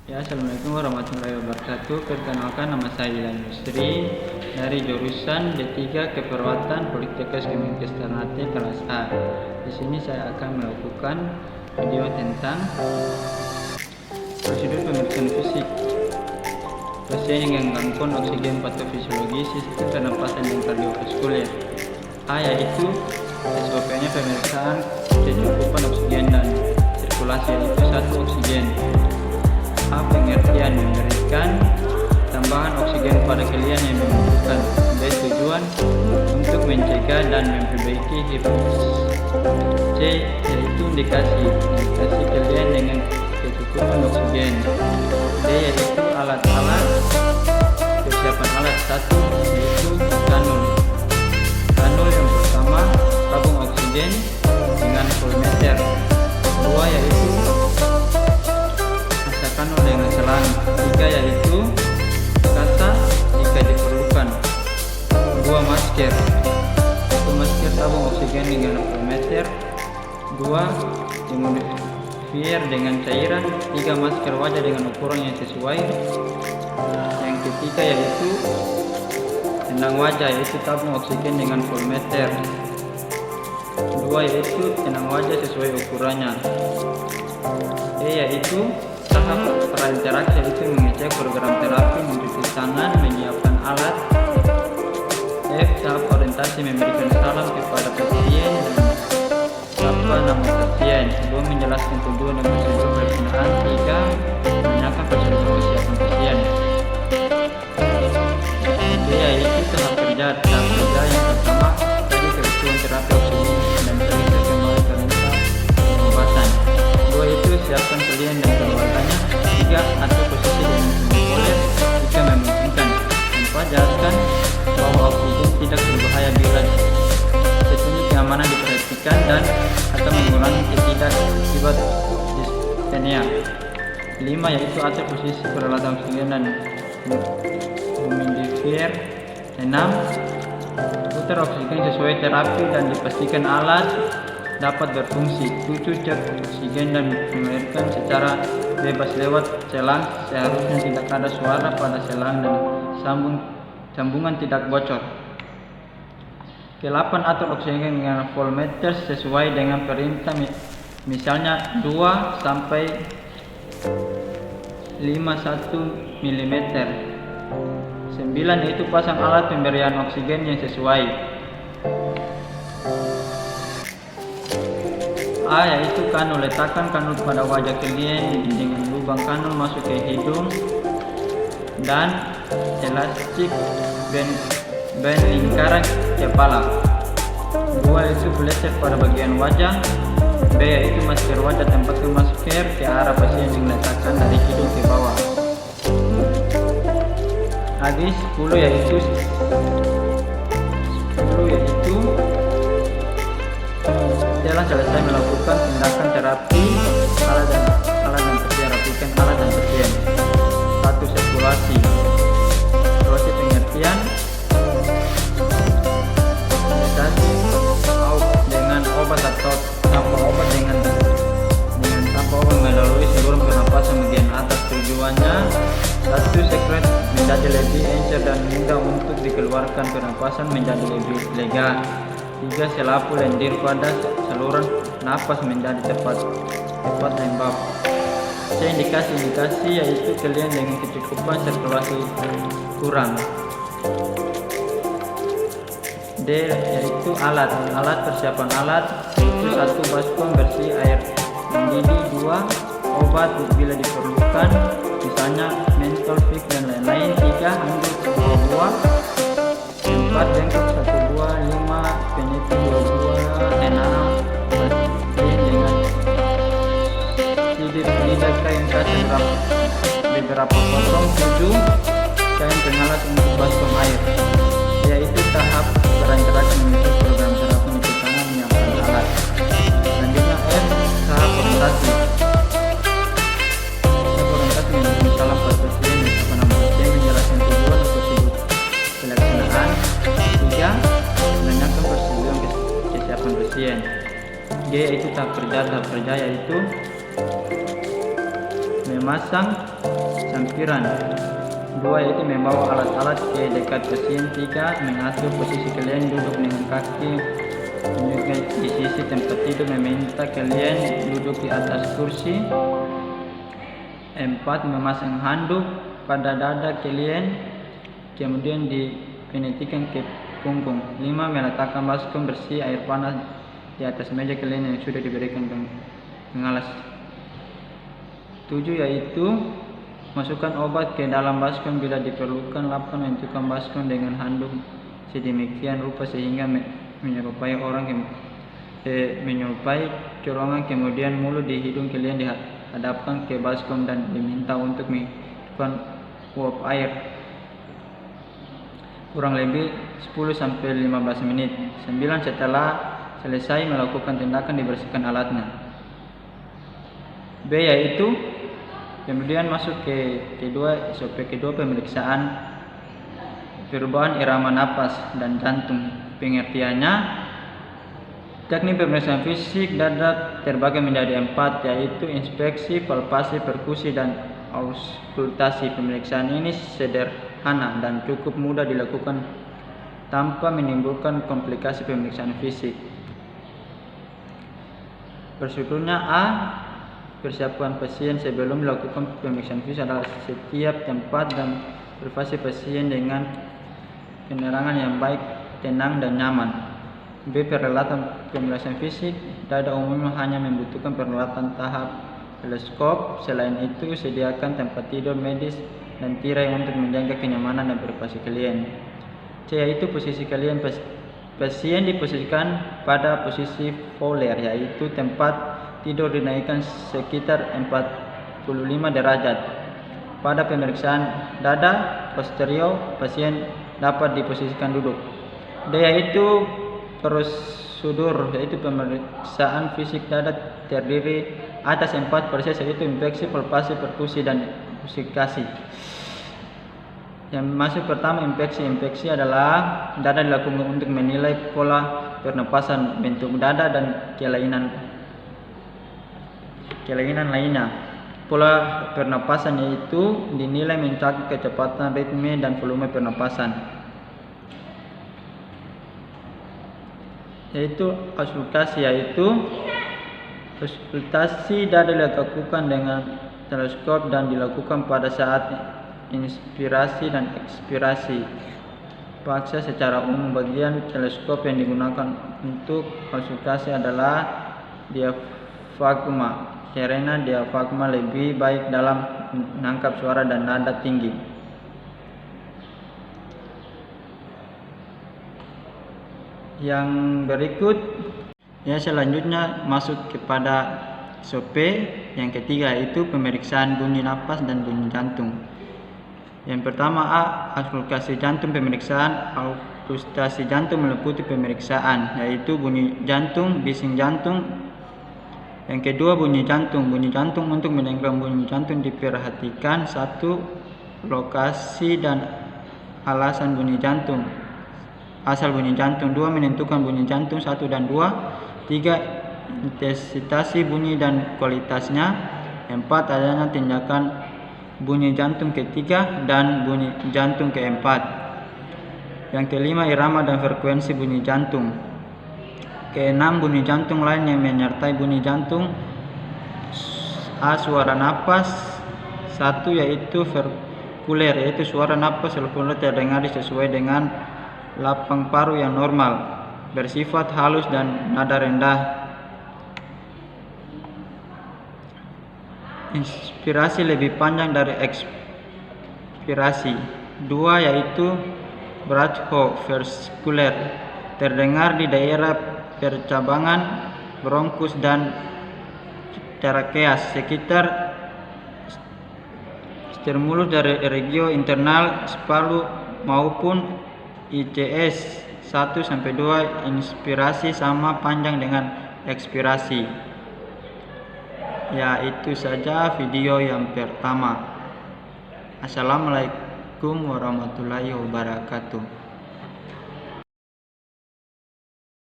Ya, Assalamualaikum warahmatullahi wabarakatuh. Perkenalkan, nama saya Ilham Yusri dari jurusan D3 Keperawatan Politeknik Kemenkes Ternate kelas A. Di sini saya akan melakukan video tentang prosedur pemeriksaan fisik pasien yang gangguan oksigen patofisiologi sistem pernapasan dan kardiovaskuler. A, yaitu SOP-nya pemeriksaan kecukupan oksigen dan sirkulasi, yaitu 1 oksigen. A, pengertian memberikan tambahan oksigen pada klien yang membutuhkan. B, tujuan untuk mencegah dan memperbaiki hipoks. C, yaitu indikasi klien dengan kecukupan oksigen. D, yaitu alat-alat persiapan alat. 1, yaitu kanul. Kanul yang pertama, tabung oksigen dengan volumeter. 2, yaitu kanul dengan selang. 3, yaitu kasa jika diperlukan. 2, masker. 1, masker tabung oksigen dengan volumeter. 2, dehumidifier dengan cairan. 3, masker wajah dengan ukuran yang sesuai. Yang ketiga yaitu tenang wajah, yaitu tabung oksigen dengan volumeter. 2, yaitu tenang wajah sesuai ukurannya. E, yaitu tahap prainteraksi, yaitu mengecek program terapi, mencuci tangan, menyiapkan alat. F, tahap orientasi, memberikan salam kepada pasien dan sapa nama pasien. 2, menjelaskan tujuan dan prosedur pelaksanaan. 3, menanyakan prosedur persiapan pasien. D, yaitu tahap kerja. Tahap kerja yang pertama tadi kebutuhan terapi oksigen dan service kembali perintah pengobatan. 2, itu siapkan klien dan keluarganya. 3, atur posisi dan populer jika memungkinkan. 4, jelaskan bahwa oksigen tidak berbahaya bila tentunya keamanan diperhatikan dan akan mengurangi akibat dyspnea. 5, yaitu atur posisi peralatan oksigen dan humidifier. 6, putar oksigen sesuai terapi dan dipastikan alat dapat berfungsi. 7, cek oksigen dan mengalirkan secara bebas lewat selang. Seharusnya tidak ada suara pada selang dan sambungan tidak bocor. 8, atur oksigen dengan volumeter sesuai dengan perintah, misalnya 2 sampai 51 mm. 9, yaitu pasang alat pemberian oksigen yang sesuai. A, yaitu kanul. Letakkan kanul pada wajah klien dengan lubang kanul masuk ke hidung dan elastik band lingkaran kepala. 2, yaitu pleset pada bagian wajah. B, yaitu masker wajah. Tempatkan masker ke arah pasien yang letakkan dari hidung ke bawah. Lagi 10, yaitu setelah selesai melakukan tindakan terapi alat dan pasien, rapikan alat dan pasien. 1, sirkulasi. Proses pengertian imunisasi dengan obat atau tanpa obat dengan tanpa obat melalui saluran pernapasan bagian atas. Tujuannya 1, sekret menjadi lebih encer dan mudah untuk dikeluarkan, pernapasan menjadi lebih lega. 3, selapu lendir pada saluran napas menjadi cepat lembab. C, indikasi yaitu klien dengan kecukupan sirkulasi kurang. D, yaitu alat persiapan alat, yaitu 1, baskom bersih air mendidih. 2, obat bila diperlukan, misalnya mentol, fix dan lain-lain. 3, handuk 2 buah. 4, bengkok 1 buah. 5, peniti 2 buah. 6, pasien dengan lidah kain kas beberapa potong. 7, kain pengalas untuk baskom air, yaitu tahap berinteraksi menuju program terapi, mencuci tangan, menyiapkan alat. Selanjutnya F, tahap orientasi. Memberikan salam pada pasien dan sapa nama pasien, menjelaskan tujuan dan prosedur pelaksanaan. 3, menanyakan prosedur kesiapan pasien. G, yaitu tahap kerja yaitu memasang sampiran. 2 yaitu membawa alat-alat ke dekat pasien. 3 mengatur posisi kalian duduk dengan kaki menunjukkan di sisi tempat tidur, meminta kalian duduk di atas kursi. 4 memasang handuk pada dada kalian, kemudian dipenitikan ke punggung. 5 meletakkan baskom bersih air panas di atas meja kalian yang sudah diberikan pengalas. 7 yaitu masukkan obat ke dalam baskom bila diperlukan. 8 menentukan baskom dengan handuk sedemikian rupa sehingga menyerupai colongan, kemudian mulut di hidung kalian dihadapkan ke baskom dan diminta untuk menghidupkan uap air kurang lebih 10-15 menit. 9 setelah selesai melakukan tindakan dibersihkan alatnya. B yaitu kemudian masuk ke SOP kedua, pemeriksaan perubahan irama napas dan jantung. Pengertiannya, teknik pemeriksaan fisik dada terbagi menjadi 4, yaitu inspeksi, palpasi, perkusi, dan auskultasi. Pemeriksaan ini sederhana dan cukup mudah dilakukan tanpa menimbulkan komplikasi pemeriksaan fisik. Prosedurnya: A. Persiapan pasien sebelum melakukan pemeriksaan fisik adalah setiap tempat dan privasi pasien dengan penerangan yang baik, tenang, dan nyaman. B. Peralatan pemeriksaan fisik dada umumnya hanya membutuhkan peralatan tahap teleskop. Selain itu, sediakan tempat tidur medis dan tirai untuk menjaga kenyamanan dan privasi kalian. C. Yaitu posisi kalian. Pasien diposisikan pada posisi Fowler, yaitu tempat tidur dinaikkan sekitar 45 derajat. Pada pemeriksaan dada posterior, pasien dapat diposisikan duduk. D. Yaitu prosedur, yaitu pemeriksaan fisik dada terdiri atas 4 proses, yaitu inspeksi, palpasi, perkusi, dan auskultasi. Yang masuk pertama, inspeksi adalah dada dilakukan untuk menilai pola pernapasan, bentuk dada, dan kelainan lainnya. Pola pernapasan yaitu dinilai mencakup kecepatan, ritme, dan volume pernapasan. Yaitu auskultasi, auskultasi dada dilakukan dengan teleskop dan dilakukan pada saat inspirasi dan ekspirasi paksa. Secara umum, bagian teleskop yang digunakan untuk auskultasi adalah diafragma, karena diafragma lebih baik dalam menangkap suara dan nada tinggi. Yang berikut selanjutnya masuk kepada SOP yang ketiga, yaitu pemeriksaan bunyi napas dan bunyi jantung. Yang pertama, A. Auskultasi jantung. Pemeriksaan auskultasi jantung meliputi pemeriksaan yaitu bunyi jantung, bising jantung. Yang kedua, bunyi jantung. Bunyi jantung. Untuk mendengarkan bunyi jantung diperhatikan: 1. Lokasi dan alasan bunyi jantung, asal bunyi jantung. 2. Menentukan bunyi jantung 1 dan 2. 3. Intensitas bunyi dan kualitasnya. 4. Adanya tindakan bunyi jantung ketiga dan bunyi jantung keempat. Yang kelima, irama dan frekuensi bunyi jantung. Keenam, bunyi jantung lain yang menyertai bunyi jantung. A. Suara napas 1, yaitu verkuler, yaitu suara napas verkuler terdengar sesuai dengan lapang paru yang normal, bersifat halus dan nada rendah. Inspirasi lebih panjang dari ekspirasi. 2. Yaitu brachiovaskuler, terdengar di daerah percabangan bronkus dan trakeas sekitar stimulus dari regio internal spalu maupun ICS 1-2. Inspirasi sama panjang dengan ekspirasi. Ya, itu saja video yang pertama. Assalamualaikum warahmatullahi wabarakatuh.